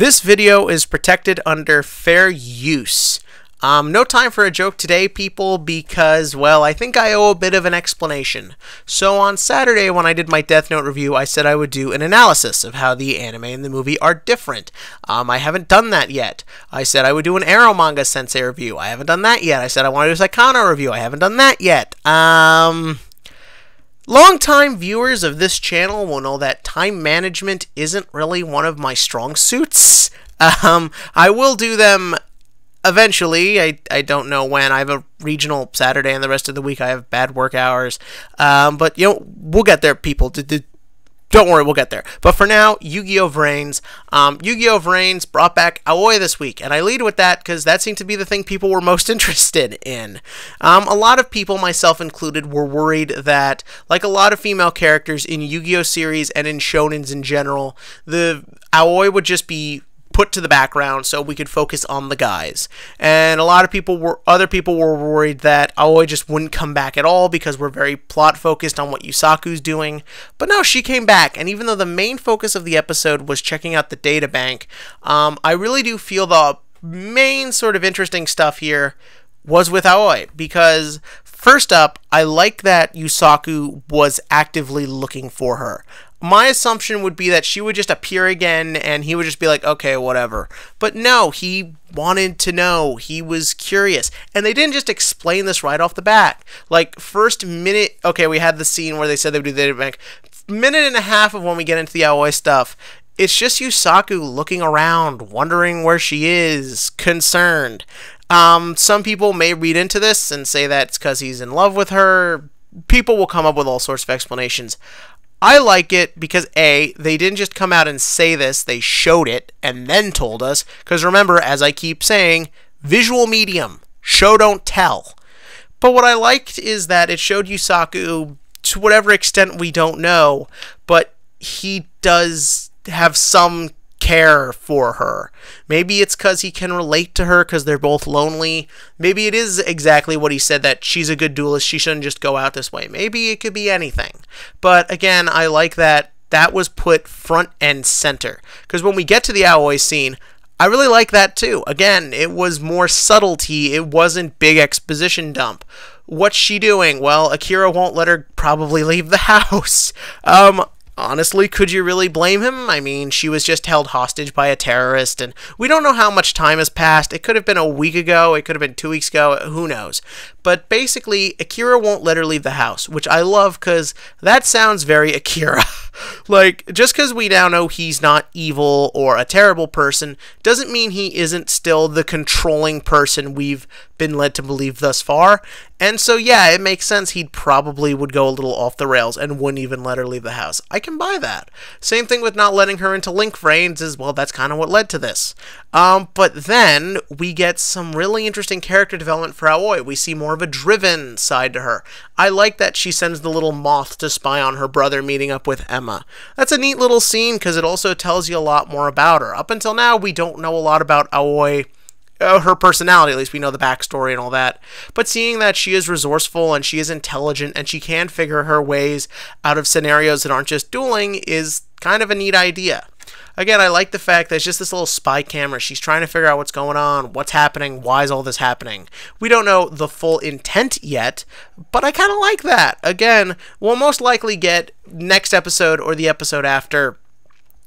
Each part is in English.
This video is protected under fair use. No time for a joke today, people, because, well, I think I owe a bit of an explanation. So on Saturday, when I did my Death Note review, I said I would do an analysis of how the anime and the movie are different. I haven't done that yet. I said I would do an Arrow Manga Sensei review. I haven't done that yet. I said I want to do a Saikano review. I haven't done that yet. Longtime viewers of this channel will know that time management isn't really one of my strong suits. I will do them eventually. I don't know when. I have a regional Saturday and the rest of the week I have bad work hours. But, you know, we'll get there, people. Don't worry, we'll get there. But for now, Yugioh Vrains. Yugioh Vrains brought back Aoi this week, and I lead with that because that seemed to be the thing people were most interested in. A lot of people, myself included, were worried that, like a lot of female characters in Yu-Gi-Oh series and in shonens in general, the Aoi would just be put to the background so we could focus on the guys. And a lot of other people were worried that Aoi just wouldn't come back at all because we're very plot focused on what Yusaku's doing. But no, she came back, and even though the main focus of the episode was checking out the data bank, I really do feel the main sort of interesting stuff here was with Aoi, because first up, I like that Yusaku was actively looking for her. My assumption would be that she would just appear again and he would just be like, okay, whatever. But no, he wanted to know. He was curious. And they didn't just explain this right off the bat. Like, first minute, okay, we had the scene where they said they would do the data bank. Minute and a half of when we get into the Aoi stuff, it's just Yusaku looking around, wondering where she is, concerned. Some people may read into this and say that's because he's in love with her. People will come up with all sorts of explanations. I like it because, A, they didn't just come out and say this, they showed it and then told us. Because remember, as I keep saying, visual medium, show don't tell. But what I liked is that it showed Yusaku, to whatever extent we don't know, but he does have some care for her. Maybe it's because he can relate to her because they're both lonely. Maybe it is exactly what he said, that she's a good duelist, she shouldn't just go out this way. Maybe it could be anything. But again, I like that that was put front and center. Because when we get to the Aoi scene, I really like that too. Again, it was more subtlety. It wasn't big exposition dump. What's she doing? Well, Akira won't let her probably leave the house. Honestly, could you really blame him? I mean, she was just held hostage by a terrorist, and we don't know how much time has passed. It could have been a week ago, it could have been 2 weeks ago, who knows. But basically, Akira won't let her leave the house, which I love because that sounds very Akira. Like, just because we now know he's not evil or a terrible person doesn't mean he isn't still the controlling person we've been led to believe thus far. And so, yeah, it makes sense he probably would go a little off the rails and wouldn't even let her leave the house. I can buy that. Same thing with not letting her into Link Vrains as well. That's kind of what led to this. But then we get some really interesting character development for Aoi. We see more of a driven side to her. I like that she sends the little moth to spy on her brother meeting up with Emma. That's a neat little scene because it also tells you a lot more about her. Up until now, we don't know a lot about Aoi. Her personality, at least we know the backstory and all that. But seeing that she is resourceful and she is intelligent and she can figure her ways out of scenarios that aren't just dueling is kind of a neat idea. Again, I like the fact that it's just this little spy camera. She's trying to figure out what's going on, what's happening, why is all this happening. We don't know the full intent yet, but I kind of like that. Again, we'll most likely get next episode or the episode after.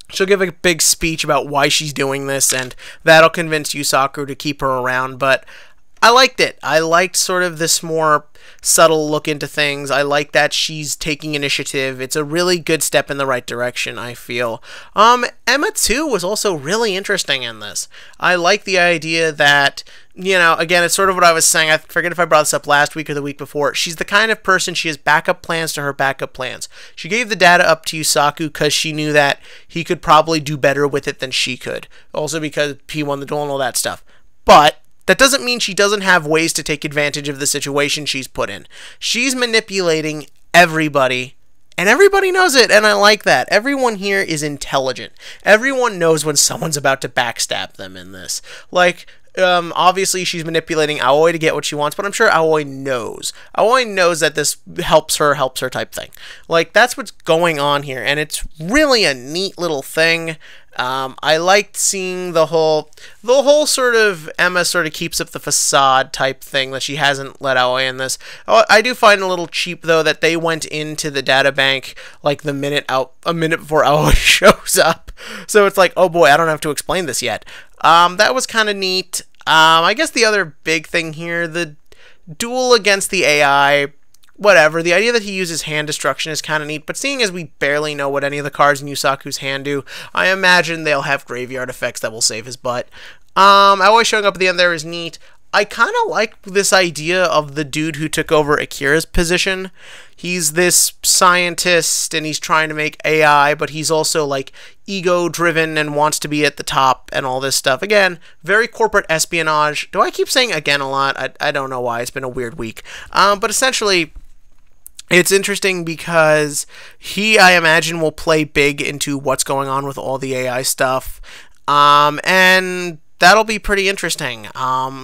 She'll give a big speech about why she's doing this, and that'll convince Yusaku to keep her around, but I liked it. I liked sort of this more subtle look into things. I like that she's taking initiative. It's a really good step in the right direction, I feel. Emma, too, was also really interesting in this. I like the idea that, you know, again, it's sort of what I was saying. I forget if I brought this up last week or the week before. She's the kind of person, she has backup plans to her backup plans. She gave the data up to Yusaku because she knew that he could probably do better with it than she could. Also because he won the duel and all that stuff. But that doesn't mean she doesn't have ways to take advantage of the situation she's put in. She's manipulating everybody, and everybody knows it, and I like that. Everyone here is intelligent. Everyone knows when someone's about to backstab them in this. Like, obviously she's manipulating Aoi to get what she wants, but I'm sure Aoi knows. Aoi knows that this helps her type thing. Like, that's what's going on here, and it's really a neat little thing. I liked seeing the whole sort of Emma sort of keeps up the facade type thing that she hasn't let out in this. Oh, I do find it a little cheap though that they went into the data bank like a minute before Aoi shows up. So it's like, oh boy, I don't have to explain this yet. That was kind of neat. I guess the other big thing here, the duel against the AI. Whatever, the idea that he uses hand destruction is kind of neat, but seeing as we barely know what any of the cards in Yusaku's hand do, I imagine they'll have graveyard effects that will save his butt. Always showing up at the end there is neat. I kind of like this idea of the dude who took over Akira's position. He's this scientist and he's trying to make AI, but he's also like ego-driven and wants to be at the top and all this stuff. Again, very corporate espionage. Do I keep saying again a lot? I don't know why. It's been a weird week. But essentially, it's interesting because he, I imagine, will play big into what's going on with all the AI stuff. And that'll be pretty interesting.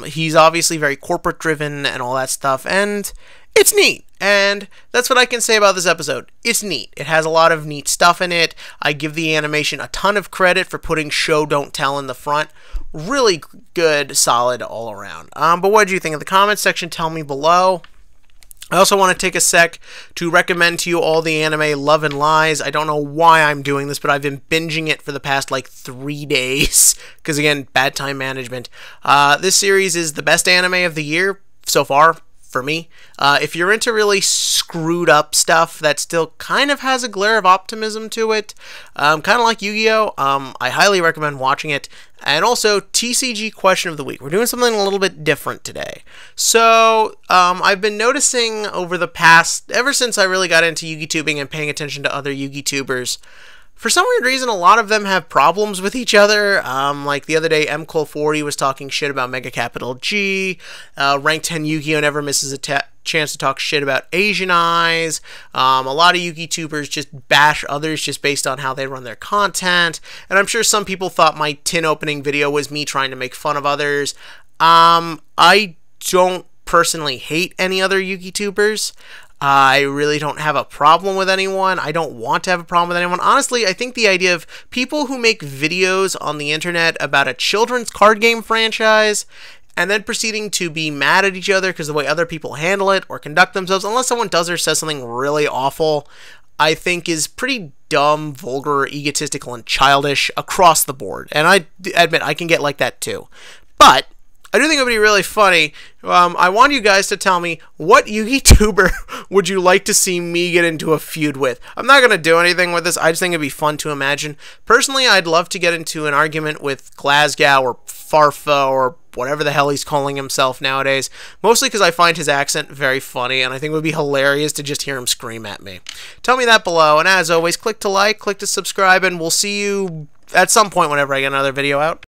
He's obviously very corporate driven and all that stuff, and it's neat. And that's what I can say about this episode. It's neat. It has a lot of neat stuff in it. I give the animation a ton of credit for putting show don't tell in the front. Really good, solid all around. But what did you think? In the comments section, tell me below. I also want to take a sec to recommend to you all the anime Love and Lies. I don't know why I'm doing this, but I've been binging it for the past, 3 days. Because, again, bad time management. This series is the best anime of the year so far, for me. If you're into really screwed up stuff that still kind of has a glare of optimism to it, kind of like Yu-Gi-Oh!, I highly recommend watching it. And also, TCG question of the week. We're doing something a little bit different today. So, I've been noticing over the past, ever since I really got into Yu-Gi-Tubing and paying attention to other Yu-Gi-Tubers, for some weird reason, a lot of them have problems with each other. Like the other day, MCole40 was talking shit about Mega Capital G. Rank 10 Yu-Gi-Oh! Never misses a chance to talk shit about Asian Eyes. A lot of Yu-Gi-Tubers just bash others just based on how they run their content. And I'm sure some people thought my tin opening video was me trying to make fun of others. I don't personally hate any other Yu-Gi-Tubers. I really don't have a problem with anyone. I don't want to have a problem with anyone. Honestly, I think the idea of people who make videos on the internet about a children's card game franchise and then proceeding to be mad at each other because of the way other people handle it or conduct themselves, unless someone does or says something really awful, I think is pretty dumb, vulgar, egotistical, and childish across the board. And I admit I can get like that too. But I do think it would be really funny. I want you guys to tell me what Yu-Gi-Tuber would you like to see me get into a feud with. I'm not going to do anything with this. I just think it'd be fun to imagine. Personally, I'd love to get into an argument with Glasgow or Farfa or whatever the hell he's calling himself nowadays. Mostly because I find his accent very funny, and I think it would be hilarious to just hear him scream at me. Tell me that below, and as always, click to like, click to subscribe, and we'll see you at some point whenever I get another video out.